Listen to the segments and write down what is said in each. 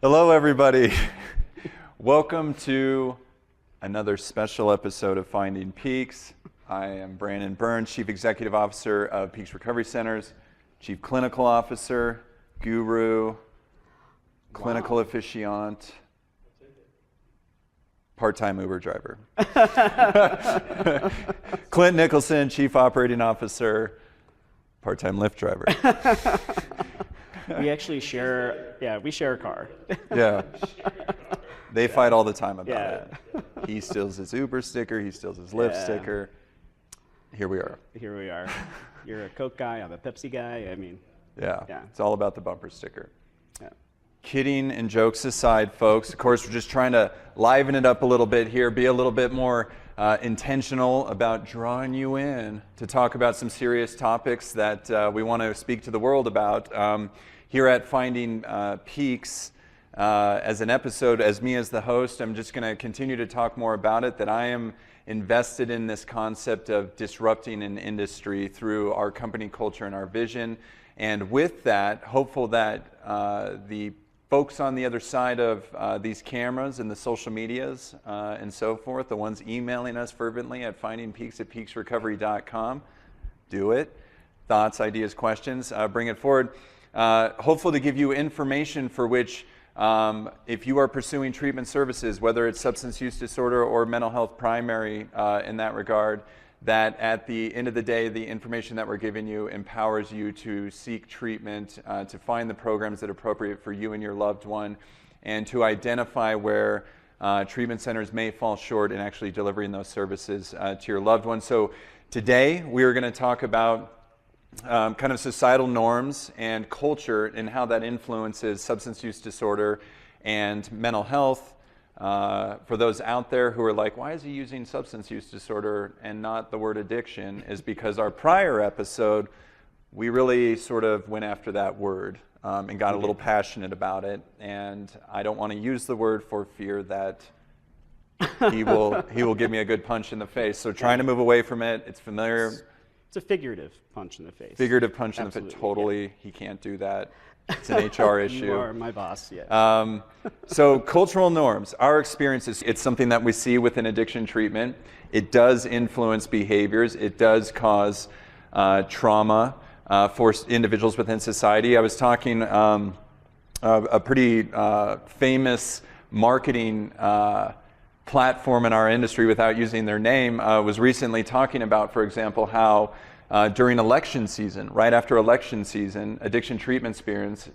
Hello, everybody. Welcome to another special episode of Finding Peaks. I am Brandon Burns, Chief Executive Officer of Peaks Recovery Centers, Chief Clinical Officer, Guru, Clinical Officiant, part-time Uber driver. Clint Nicholson, Chief Operating Officer, part-time Lyft driver. We actually share, we share a car. Yeah. They fight all the time about Yeah. it. He steals his Uber sticker, he steals his Lyft Yeah. sticker. Here we are. Here we are. You're a Coke guy, I'm a Pepsi guy. I mean, Yeah. Yeah. It's all about the bumper sticker. yeah. Kidding and jokes aside, folks, of course, we're just trying to liven it up a little bit here, be a little bit more intentional about drawing you in to talk about some serious topics that we want to speak to the world about. Here at Finding Peaks, as an episode, as me as the host, I'm just going to continue to talk more about it, that I am invested in this concept of disrupting an industry through our company culture and our vision. And with that, hopeful that the folks on the other side of these cameras and the social medias and so forth, the ones emailing us fervently at findingpeaks@peaksrecovery.com, do it. Thoughts, ideas, questions, bring it forward. Hopeful to give you information for which, if you are pursuing treatment services, whether it's substance use disorder or mental health primary in that regard, that at the end of the day, the information that we're giving you empowers you to seek treatment, to find the programs that are appropriate for you and your loved one, and to identify where treatment centers may fall short in actually delivering those services to your loved one. So today, we are going to talk about kind of societal norms and culture and how that influences substance use disorder and mental health. For those out there who are like, why is he using substance use disorder and not the word addiction, is because our prior episode, we really sort of went after that word and got a little passionate about it. And I don't want to use the word for fear that he will give me a good punch in the face. So trying to move away from it. It's familiar. It's a figurative punch in the face. Figurative punch in the face, totally. Yeah. He can't do that. It's an HR issue. You are my boss, yeah. So cultural norms, our experiences, it's something that we see within addiction treatment. It does influence behaviors. It does cause trauma for individuals within society. I was talking a pretty famous marketing platform in our industry, without using their name, was recently talking about, for example, how during election season, right after election season, addiction treatment centers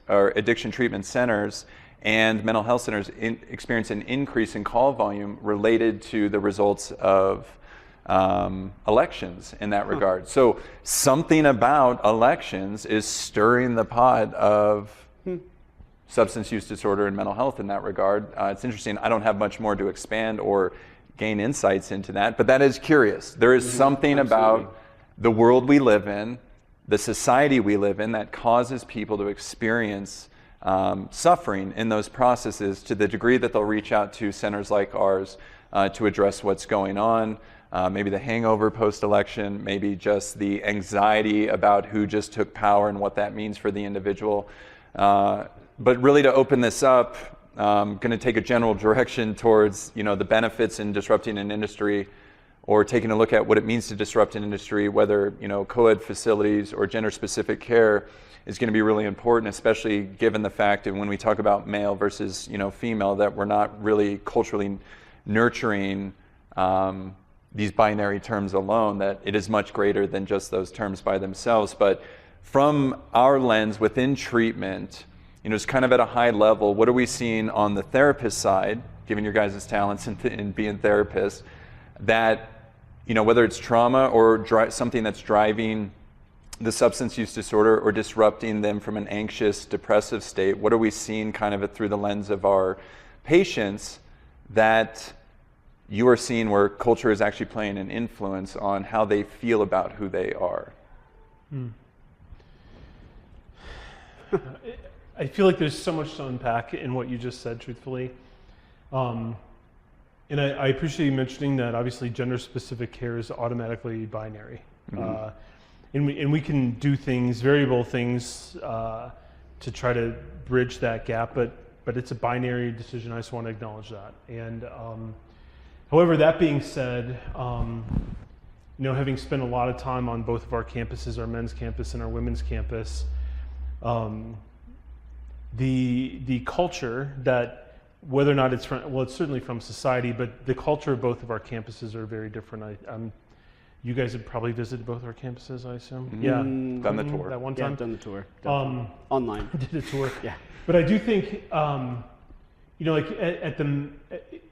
and mental health centers experience an increase in call volume related to the results of elections in that regard. So something about elections is stirring the pot of substance use disorder and mental health in that regard. It's interesting. I don't have much more to expand or gain insights into that, but that is curious. There is something about the world we live in, the society we live in, that causes people to experience suffering in those processes to the degree that they'll reach out to centers like ours to address what's going on. Maybe the hangover post-election, maybe just the anxiety about who just took power and what that means for the individual. But really, to open this up, I'm going to take a general direction towards, the benefits in disrupting an industry, or taking a look at what it means to disrupt an industry, whether, co-ed facilities or gender-specific care is going to be really important, especially given the fact that when we talk about male versus, female, that we're not really culturally nurturing these binary terms alone, that it is much greater than just those terms by themselves. But from our lens within treatment, it's kind of at a high level, what are we seeing on the therapist side, given your guys' talents in being therapists, that, whether it's trauma or something that's driving the substance use disorder or disrupting them from an anxious, depressive state, what are we seeing kind of through the lens of our patients that you are seeing where culture is actually playing an influence on how they feel about who they are? I feel like there's so much to unpack in what you just said, truthfully. And I appreciate you mentioning that obviously gender-specific care is automatically binary. Mm-hmm. And we can do things, variable things, to try to bridge that gap. But but it's a binary decision. I just want to acknowledge that. And however, that being said, having spent a lot of time on both of our campuses, our men's campus and our women's campus, the culture that, whether or not it's from, well, it's certainly from society, but the culture of both of our campuses are very different. You guys have probably visited both our campuses, I assume? Yeah. Done the tour. That one Yeah, time? I've done the tour. Online. Did a tour. Yeah. But I do think,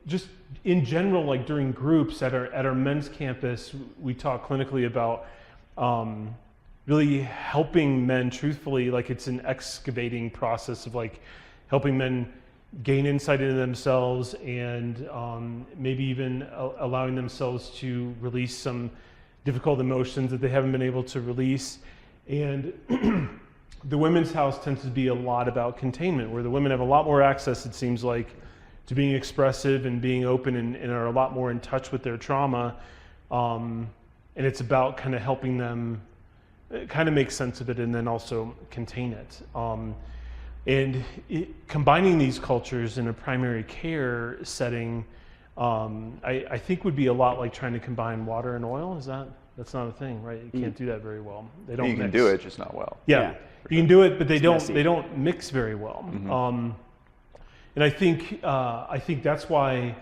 just in general, like during groups at our men's campus, we talk clinically about really helping men truthfully, like it's an excavating process of like helping men gain insight into themselves and maybe even allowing themselves to release some difficult emotions that they haven't been able to release. And the women's house tends to be a lot about containment, where the women have a lot more access, it seems like, to being expressive and being open and are a lot more in touch with their trauma. And it's about kind of helping them kind of make sense of it and then also contain it. Combining these cultures in a primary care setting, I think would be a lot like trying to combine water and oil. That's not a thing, right? You can't do that very well. They don't. You can mix. do it, just not well. Yeah, you can do it, but they messy. don't mix very well. And I think that's why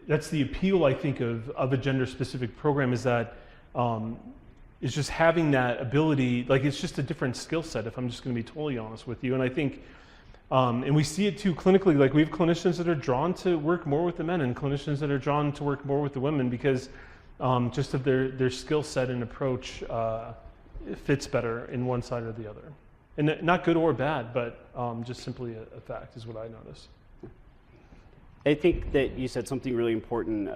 that's the appeal, I think, of a gender-specific program, is that is just having that ability. Like, it's just a different skill set, if I'm just going to be totally honest with you. And I think, and we see it too clinically, like we have clinicians that are drawn to work more with the men and clinicians that are drawn to work more with the women because just of their skill set and approach fits better in one side or the other. And not good or bad, but just simply a fact is what I notice. I think that you said something really important.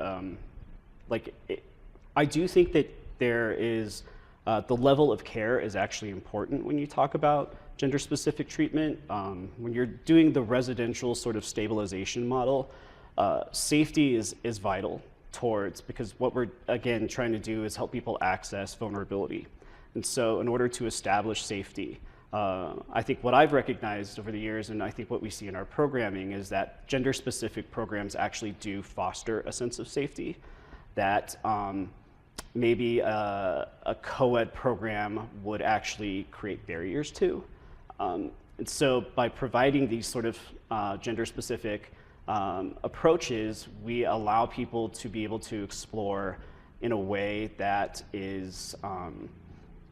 I do think that there is, the level of care is actually important when you talk about gender-specific treatment. When you're doing the residential sort of stabilization model, safety is vital towards, because what we're, again, trying to do is help people access vulnerability. And so in order to establish safety, I think what I've recognized over the years, and I think what we see in our programming, is that gender-specific programs actually do foster a sense of safety that maybe a co-ed program would actually create barriers to. And so by providing these sort of gender-specific approaches, we allow people to be able to explore in a way that is,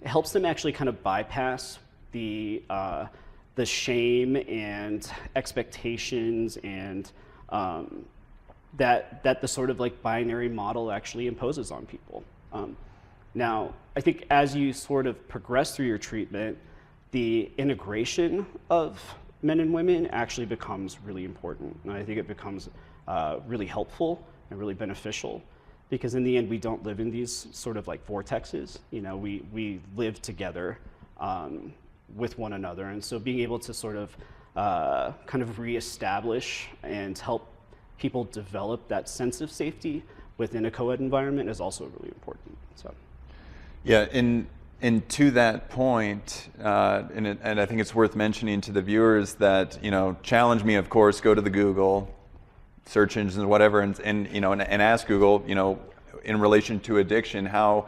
helps them actually kind of bypass the shame and expectations and that the sort of like binary model actually imposes on people. Now, I think as you sort of progress through your treatment, the integration of men and women actually becomes really important. And I think it becomes really helpful and really beneficial, because in the end, we don't live in these sort of like vortexes. We live together with one another. And so being able to sort of kind of reestablish and help people develop that sense of safety within a co-ed environment is also really important. So, yeah, and to that point, and I think it's worth mentioning to the viewers that, challenge me, of course, go to the Google search engines, whatever, and ask Google, in relation to addiction, how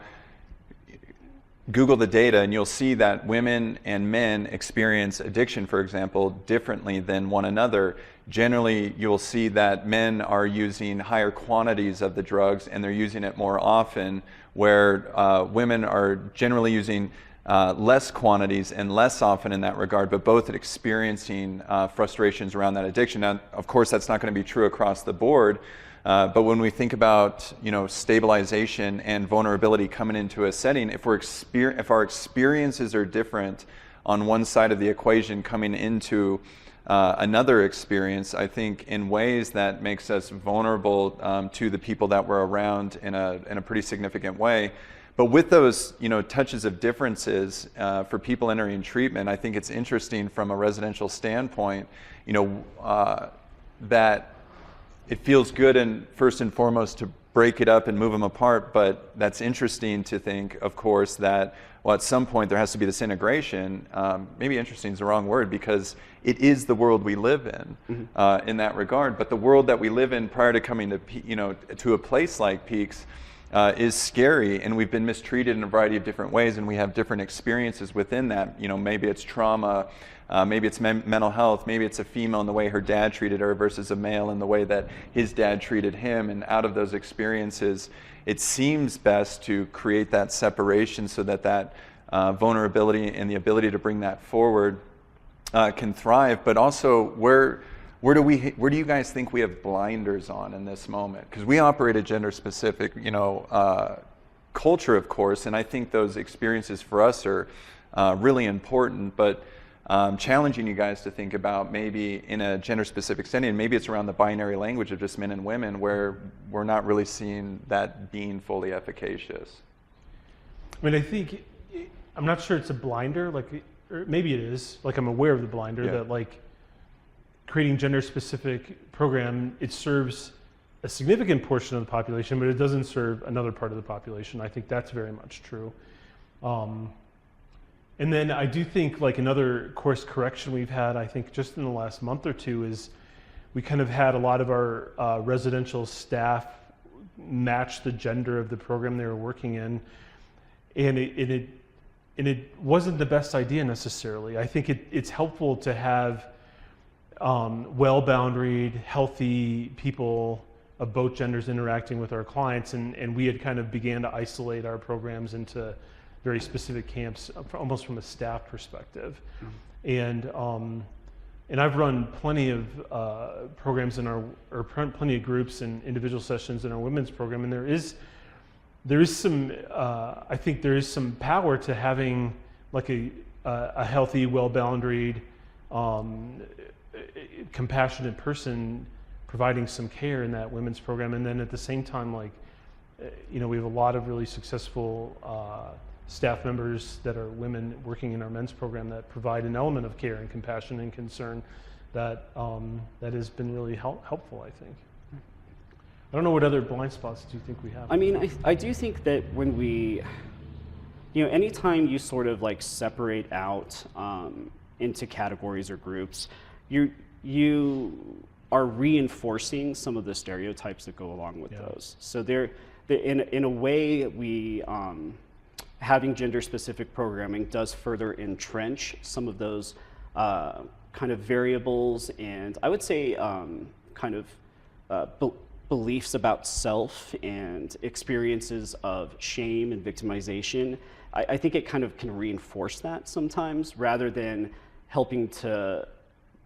Google the data, and you'll see that women and men experience addiction, for example, differently than one another. Generally, you'll see that men are using higher quantities of the drugs and they're using it more often, where women are generally using less quantities and less often in that regard, but both experiencing frustrations around that addiction. Now, of course, that's not going to be true across the board. But when we think about stabilization and vulnerability coming into a setting, if our experiences are different on one side of the equation coming into another experience, I think in ways that makes us vulnerable to the people that we're around in a pretty significant way. But with those touches of differences for people entering treatment, I think it's interesting from a residential standpoint, that it feels good and first and foremost break it up and move them apart, but that's interesting to think, of course, that, well, at some point there has to be this integration. Maybe interesting is the wrong word, because it is the world we live in that regard. But the world that we live in prior to coming to, to a place like Peaks is scary, and we've been mistreated in a variety of different ways, and we have different experiences within that. Maybe it's trauma, maybe it's mental health, maybe it's a female in the way her dad treated her versus a male in the way that his dad treated him. And out of those experiences, it seems best to create that separation so that that vulnerability and the ability to bring that forward can thrive. But also, where do you guys think we have blinders on in this moment? Because we operate a gender-specific, culture, of course, and I think those experiences for us are really important. But challenging you guys to think about maybe in a gender-specific setting, and maybe it's around the binary language of just men and women, where we're not really seeing that being fully efficacious. I mean, I think, I'm not sure it's a blinder, or maybe it is, I'm aware of the blinder, that creating gender-specific program, it serves a significant portion of the population, but it doesn't serve another part of the population. I think that's very much true. And then I do think another course correction we've had, I think just in the last month or two, is we kind of had a lot of our residential staff match the gender of the program they were working in. And it wasn't the best idea necessarily. I think it's helpful to have well-boundaried, healthy people of both genders interacting with our clients, and we had kind of began to isolate our programs into very specific camps, almost from a staff perspective. And I've run plenty of programs plenty of groups and individual sessions in our women's program, and there is some, I think there is some power to having a healthy, well-boundaried, compassionate person providing some care in that women's program. And then at the same time, we have a lot of really successful staff members that are women working in our men's program that provide an element of care and compassion and concern that has been really helpful, I think. I don't know, what other blind spots do you think we have? I mean, I do think that when we, anytime you sort of separate out into categories or groups, you are reinforcing some of the stereotypes that go along with those. So in a way, we having gender-specific programming does further entrench some of those kind of variables, and I would say beliefs about self and experiences of shame and victimization. I think it kind of can reinforce that sometimes, rather than helping to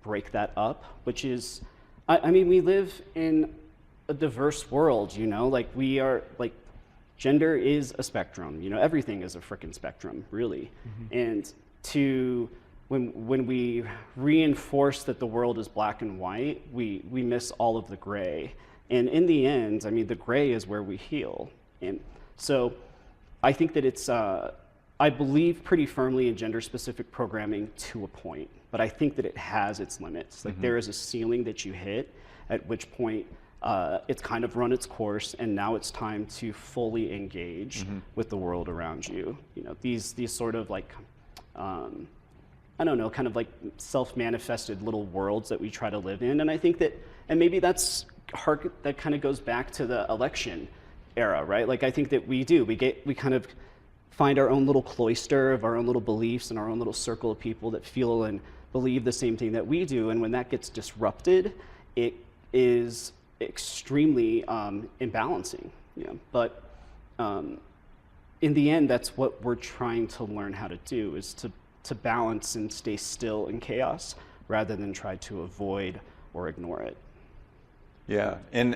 break that up, which is, I mean, we live in a diverse world, we are, gender is a spectrum, everything is a frickin' spectrum, really. And when we reinforce that the world is black and white, we miss all of the gray. And in the end, I mean, the gray is where we heal. And so I think that it's, I believe pretty firmly in gender-specific programming to a point, but I think that it has its limits. There is a ceiling that you hit, at which point it's kind of run its course, and now it's time to fully engage with the world around you. These sort of I don't know, kind of self-manifested little worlds that we try to live in. And I think that, and maybe that kind of goes back to the election era, right? I think that we kind of find our own little cloister of our own little beliefs and our own little circle of people that feel and believe the same thing that we do. And when that gets disrupted, it is extremely imbalancing. But in the end, that's what we're trying to learn how to do, is to balance and stay still in chaos rather than try to avoid or ignore it. Yeah, and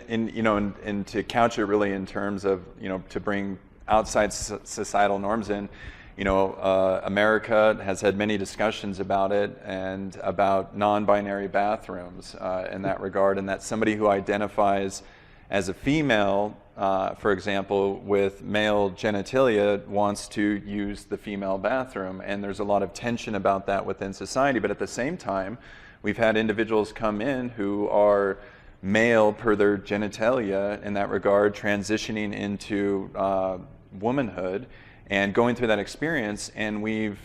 to couch it really in terms of, to bring outside societal norms in, America has had many discussions about it, and about non-binary bathrooms in that regard, and that somebody who identifies as a female, for example, with male genitalia, wants to use the female bathroom, and there's a lot of tension about that within society. But at the same time, we've had individuals come in who are male per their genitalia in that regard, transitioning into womanhood and going through that experience. And we've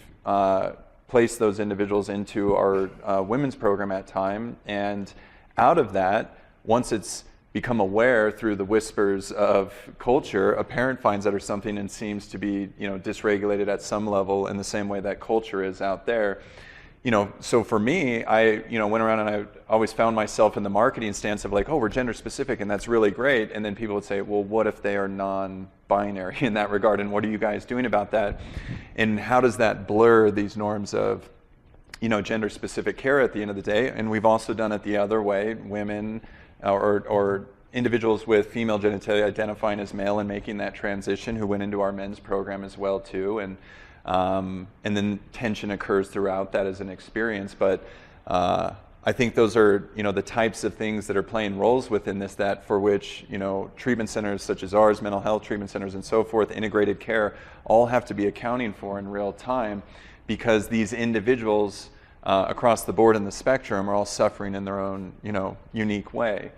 placed those individuals into our women's program at time. And out of that, once it's become aware through the whispers of culture, a parent finds out or something and seems to be, dysregulated at some level in the same way that culture is out there. So for me, I, went around and I always found myself in the marketing stance of like, oh, we're gender specific and that's really great. And then people would say, well, what if they are non-binary in that regard? And what are you guys doing about that? And how does that blur these norms of, gender specific care at the end of the day? And we've also done it the other way, women or individuals with female genitalia identifying as male and making that transition who went into our men's program as well too. And then tension occurs throughout that as an experience. But I think those are, the types of things that are playing roles within this, that for which, treatment centers such as ours, mental health treatment centers and so forth, integrated care, all have to be accounting for in real time, because these individuals across the board in the spectrum are all suffering in their own, unique way.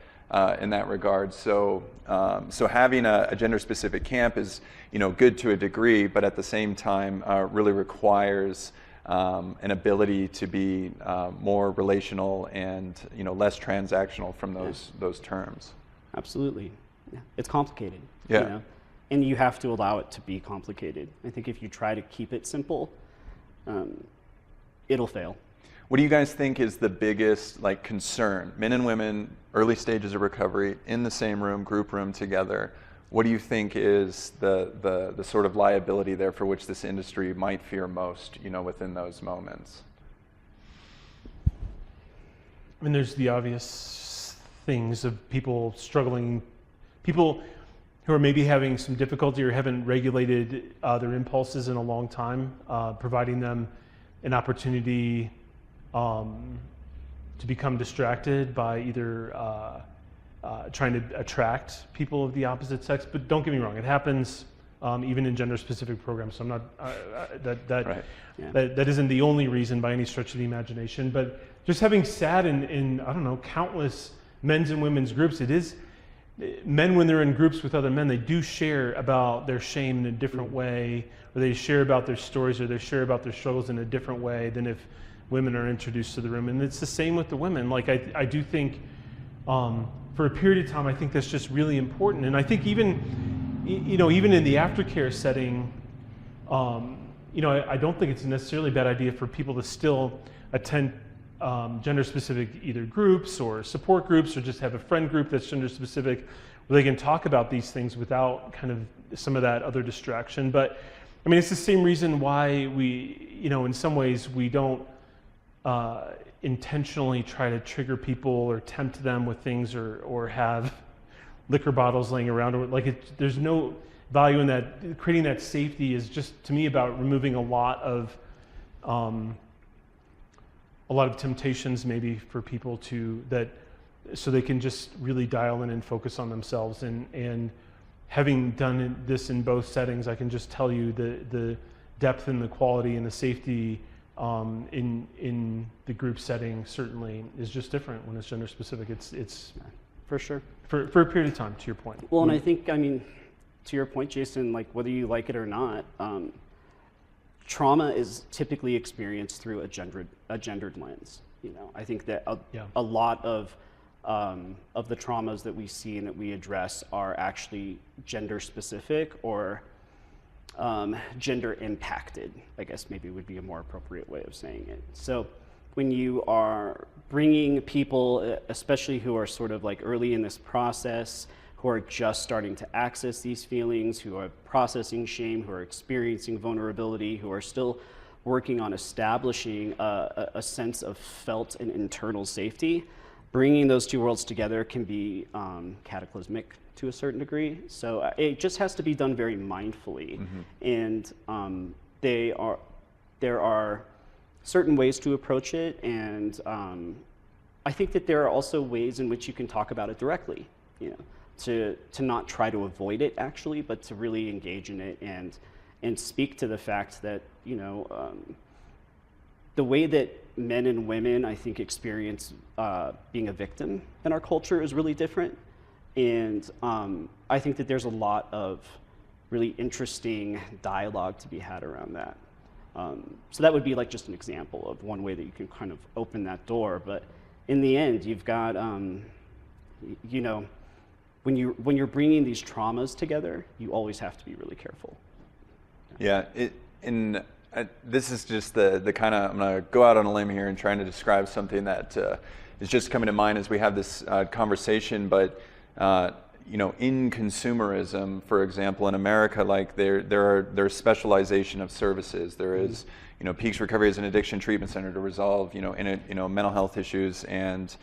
In that regard. So having a gender-specific camp is, good to a degree, but at the same time really requires an ability to be more relational and, less transactional from those terms. Absolutely. Yeah. It's complicated. Yeah. And you have to allow it to be complicated. I think if you try to keep it simple, it'll fail. What do you guys think is the biggest concern? Men and women, early stages of recovery, in the same room, group room together. What do you think is the sort of liability there for which this industry might fear most, within those moments? I mean, there's the obvious things of people struggling, people who are maybe having some difficulty or haven't regulated their impulses in a long time, providing them an opportunity to become distracted by either trying to attract people of the opposite sex. But don't get me wrong, it happens even in gender-specific programs. So I'm not Right. that isn't the only reason by any stretch of the imagination. But just having sat in I don't know, countless men's and women's groups, it is men, when they're in groups with other men, they do share about their shame in a different way, or they share about their stories, or they share about their struggles in a different way than if women are introduced to the room. And it's the same with the women. I do think for a period of time, I think that's just really important. And I think even in the aftercare setting, I don't think it's necessarily a bad idea for people to still attend gender-specific either groups or support groups, or just have a friend group that's gender-specific where they can talk about these things without kind of some of that other distraction. But I mean, it's the same reason why we, in some ways we don't intentionally try to trigger people or tempt them with things, or have liquor bottles laying around, or there's no value in that. Creating that safety is just, to me, about removing a lot of temptations maybe for people so they can just really dial in and focus on themselves. And having done this in both settings, I can just tell you the depth and the quality and the safety in the group setting certainly is just different when it's gender specific. It's for sure for a period of time, to your point. Well, and I think, to your point, Jason, whether you like it or not, trauma is typically experienced through a gendered lens. I think that a lot of the traumas that we see and that we address are actually gender specific or gender impacted, I guess maybe would be a more appropriate way of saying it. So when you are bringing people, especially who are sort of early in this process, who are just starting to access these feelings, who are processing shame, who are experiencing vulnerability, who are still working on establishing a sense of felt and internal safety, bringing those two worlds together can be cataclysmic to a certain degree. So it just has to be done very mindfully. Mm-hmm. And there are certain ways to approach it, and I think that there are also ways in which you can talk about it directly, to not try to avoid it actually, but to really engage in it and speak to the fact that, the the way that men and women, I think, experience being a victim in our culture is really different. And I think that there's a lot of really interesting dialogue to be had around that. So that would be like just an example of one way that you can kind of open that door. But in the end, you've got, you know, when you're bringing these traumas together, you always have to be really careful. Yeah, this is just the kind of, I'm going to go out on a limb here and trying to describe something that is just coming to mind as we have this conversation, but you know, in consumerism, for example, in America, like there's specialization of services. There is, you know, Peaks Recovery is an addiction treatment center to resolve, you know, mental health issues and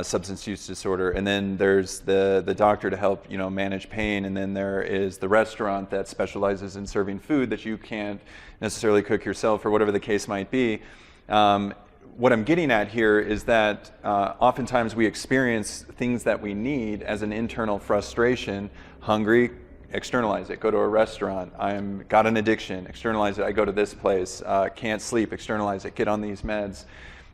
substance use disorder. And then there's the doctor to help, you know, manage pain. And then there is the restaurant that specializes in serving food that you can't necessarily cook yourself or whatever the case might be. What I'm getting at here is that oftentimes we experience things that we need as an internal frustration. Hungry, externalize it, go to a restaurant. Got an addiction, externalize it, I go to this place. Can't sleep, externalize it, get on these meds,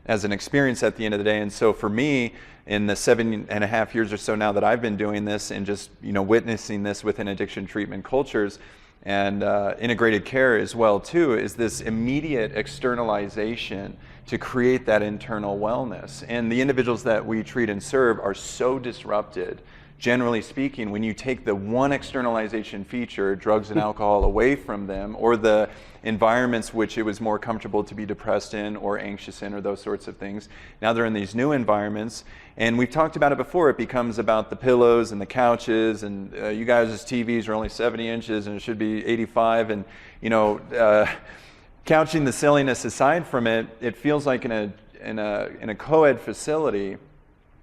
as an experience at the end of the day. And so for me, in the 7.5 years or so now that I've been doing this and just, you know, witnessing this within addiction treatment cultures, and integrated care as well too, is this immediate externalization to create that internal wellness. And the individuals that we treat and serve are so disrupted, generally speaking, when you take the one externalization feature, drugs and alcohol, away from them, or the environments which it was more comfortable to be depressed in or anxious in or those sorts of things. Now they're in these new environments, and we've talked about it before. It becomes about the pillows and the couches, and you guys' TVs are only 70 inches and it should be 85, and you know, couching the silliness aside from it, it feels like in a co-ed facility,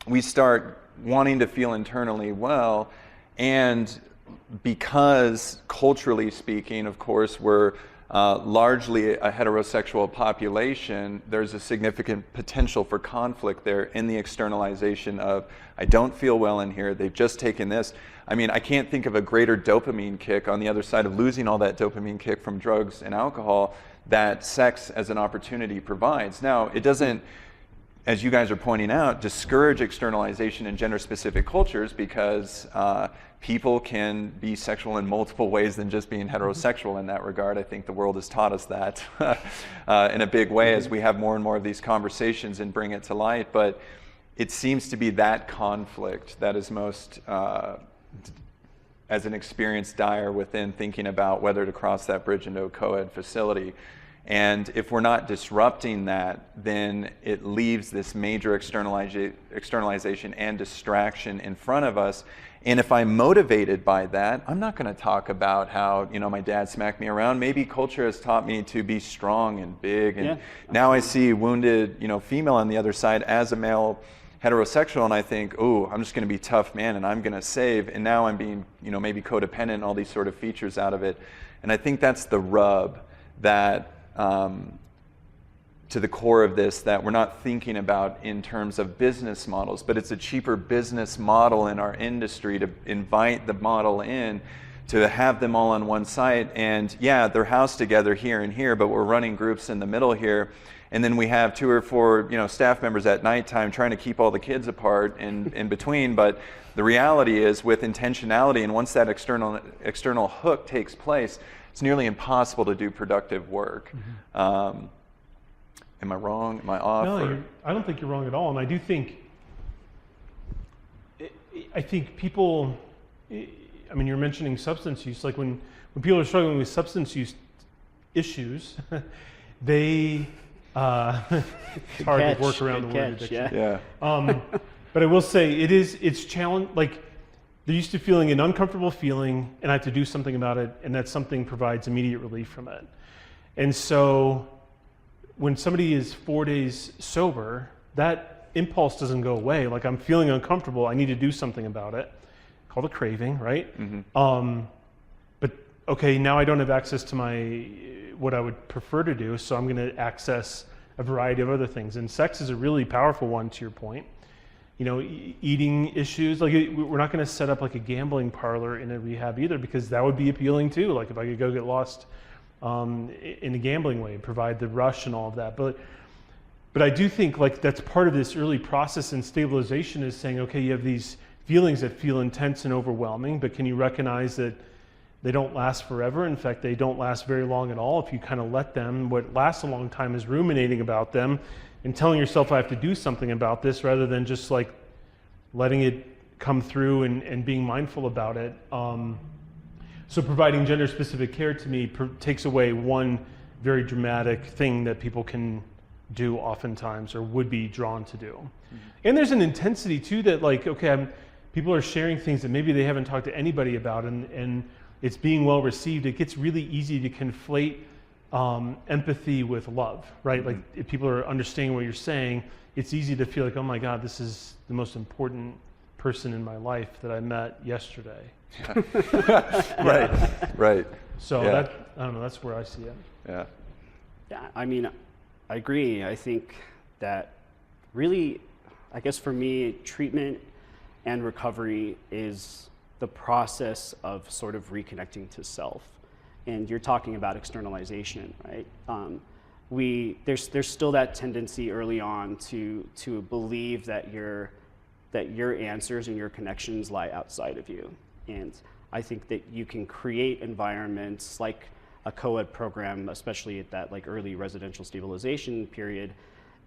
we start wanting to feel internally well, and because culturally speaking, of course, we're largely a heterosexual population, there's a significant potential for conflict there in the externalization of, I don't feel well in here, they've just taken this. I mean, I can't think of a greater dopamine kick on the other side of losing all that dopamine kick from drugs and alcohol that sex as an opportunity provides. Now, it doesn't, as you guys are pointing out, discourage externalization in gender-specific cultures, because people can be sexual in multiple ways than just being heterosexual in that regard. I think the world has taught us that in a big way as we have more and more of these conversations and bring it to light. But it seems to be that conflict that is most, as an experience, dire within thinking about whether to cross that bridge into a co-ed facility. And if we're not disrupting that, then it leaves this major externalization and distraction in front of us. And if I'm motivated by that, I'm not going to talk about how, you know, my dad smacked me around. Maybe culture has taught me to be strong and big. And now I see wounded, you know, female on the other side as a male heterosexual, and I think, oh, I'm just going to be tough man and I'm going to save. And now I'm being, you know, maybe codependent and all these sort of features out of it. And I think that's the rub that to the core of this, that we're not thinking about in terms of business models, but it's a cheaper business model in our industry to invite the model in, to have them all on one site. And yeah, they're housed together here and here, but we're running groups in the middle here. And then we have 2 or 4, you know, staff members at nighttime trying to keep all the kids apart and in between. But the reality is, with intentionality, and once that external hook takes place, it's nearly impossible to do productive work. Am I wrong? Am I off? No, I don't think you're wrong at all. And I do think, people, I mean, you're mentioning substance use. Like when people are struggling with substance use issues, they, it's hard to work around the word addiction. Yeah. But I will say it's challenge. Like, they're used to feeling an uncomfortable feeling, and I have to do something about it, and that something provides immediate relief from it. And so when somebody is 4 days sober, that impulse doesn't go away. Like, I'm feeling uncomfortable, I need to do something about it. Called a craving, right? But okay, now I don't have access to what I would prefer to do, so I'm going to access a variety of other things. And sex is a really powerful one, to your point. You know, eating issues, like, we're not going to set up like a gambling parlor in a rehab either, because that would be appealing too. Like, if I could go get lost in a gambling way, provide the rush and all of that. But But I do think like that's part of this early process in stabilization is saying, okay, you have these feelings that feel intense and overwhelming, but can you recognize that they don't last forever? In fact, they don't last very long at all if you kind of let them. What lasts a long time is ruminating about them and telling yourself I have to do something about this rather than just like letting it come through and being mindful about it. So providing gender-specific care to me takes away one very dramatic thing that people can do oftentimes or would be drawn to do. Mm-hmm. And there's an intensity too that like, okay, people are sharing things that maybe they haven't talked to anybody about and it's being well received. It gets really easy to conflate empathy with love, right? Mm-hmm. Like if people are understanding what you're saying, it's easy to feel like, oh my God, this is the most important person in my life that I met yesterday. Yeah. Right. So that, I don't know, that's where I see it. Yeah. Yeah, I mean, I agree. I think that really, I guess for me, treatment and recovery is the process of sort of reconnecting to self. And you're talking about externalization, right? There's still that tendency early on to believe that your answers and your connections lie outside of you. And I think that you can create environments like a co-ed program, especially at that like early residential stabilization period,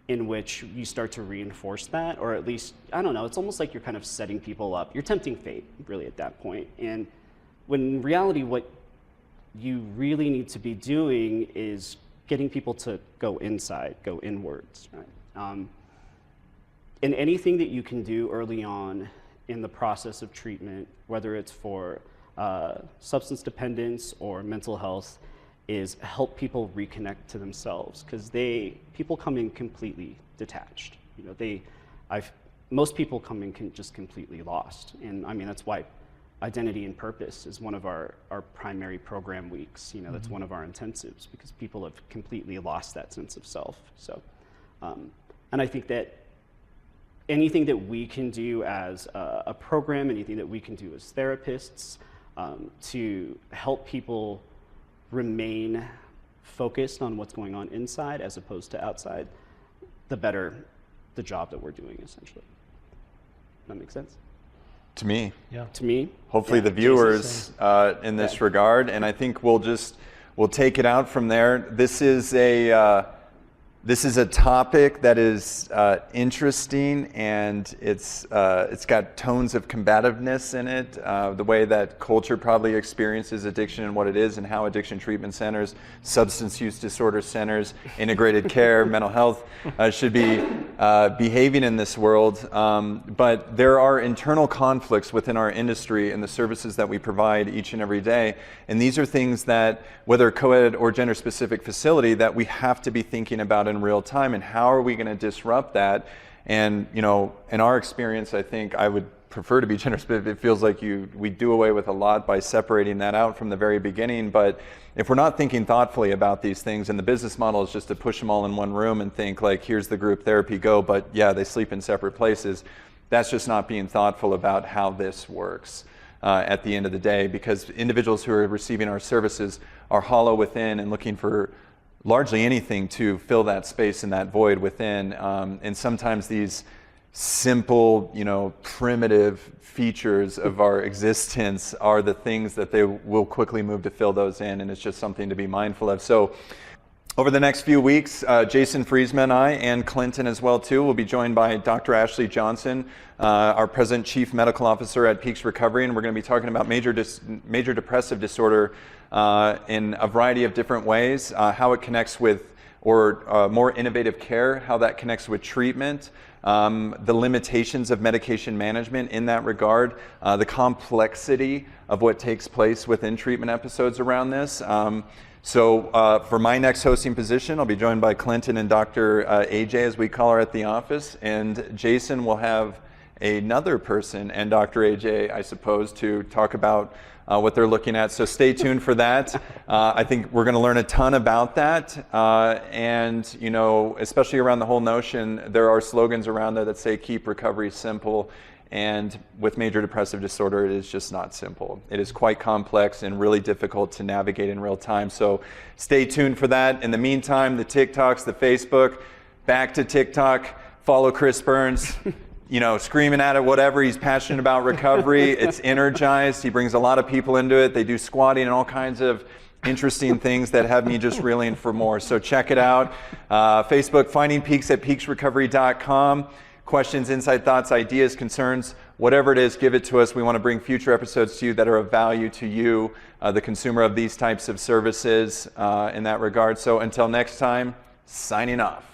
in which you start to reinforce that, or at least, I don't know, it's almost like you're kind of setting people up. You're tempting fate, really, at that point. And when in reality, what you really need to be doing is getting people to go inside, go inwards, right? And anything that you can do early on in the process of treatment, whether it's for substance dependence or mental health, is help people reconnect to themselves, because people come in completely detached. You know, most people come in just completely lost, and I mean that's why identity and purpose is one of our primary program weeks. You know, that's one of our intensives, because people have completely lost that sense of self. So, and I think that anything that we can do as a program, anything that we can do as therapists to help people remain focused on what's going on inside as opposed to outside, the better the job that we're doing, essentially. That makes sense? To me. Yeah. To me. Hopefully the viewers in this regard, and I think we'll take it out from there. This is a topic that is interesting, and it's got tones of combativeness in it. The way that culture probably experiences addiction and what it is, and how addiction treatment centers, substance use disorder centers, integrated care, mental health should be behaving in this world. But there are internal conflicts within our industry and the services that we provide each and every day. And these are things that, whether co-ed or gender-specific facility, that we have to be thinking about in real time, and how are we going to disrupt that? And you know, in our experience, I think I would prefer to be gender specific. It feels like we do away with a lot by separating that out from the very beginning. But if we're not thinking thoughtfully about these things, and the business model is just to push them all in one room and think like, here's the group therapy, go, but yeah, they sleep in separate places, that's just not being thoughtful about how this works at the end of the day, because individuals who are receiving our services are hollow within and looking for largely anything to fill that space and that void within. And sometimes these simple, primitive features of our existence are the things that they will quickly move to fill those in, and it's just something to be mindful of. So over the next few weeks, Jason Friesman and I, and Clinton as well too, will be joined by Dr. Ashley Johnson, our President Chief Medical Officer at Peaks Recovery, and we're going to be talking about major depressive disorder in a variety of different ways, how it connects with, or more innovative care, how that connects with treatment, the limitations of medication management in that regard, the complexity of what takes place within treatment episodes around this. So for my next hosting position, I'll be joined by Clinton and Dr. AJ, as we call her at the office, and Jason will have another person and Dr. AJ, I suppose, to talk about what they're looking at. So stay tuned for that. I think we're going to learn a ton about that. And, especially around the whole notion, there are slogans around there that say, keep recovery simple. And with major depressive disorder, it is just not simple. It is quite complex and really difficult to navigate in real time. So stay tuned for that. In the meantime, the TikToks, the Facebook, back to TikTok, follow Chris Burns, you know, screaming at it, whatever. He's passionate about recovery. It's energized. He brings a lot of people into it. They do squatting and all kinds of interesting things that have me just reeling for more. So check it out. Facebook, Finding Peaks at peaksrecovery.com. Questions, insight, thoughts, ideas, concerns, whatever it is, give it to us. We want to bring future episodes to you that are of value to you, the consumer of these types of services in that regard. So until next time, signing off.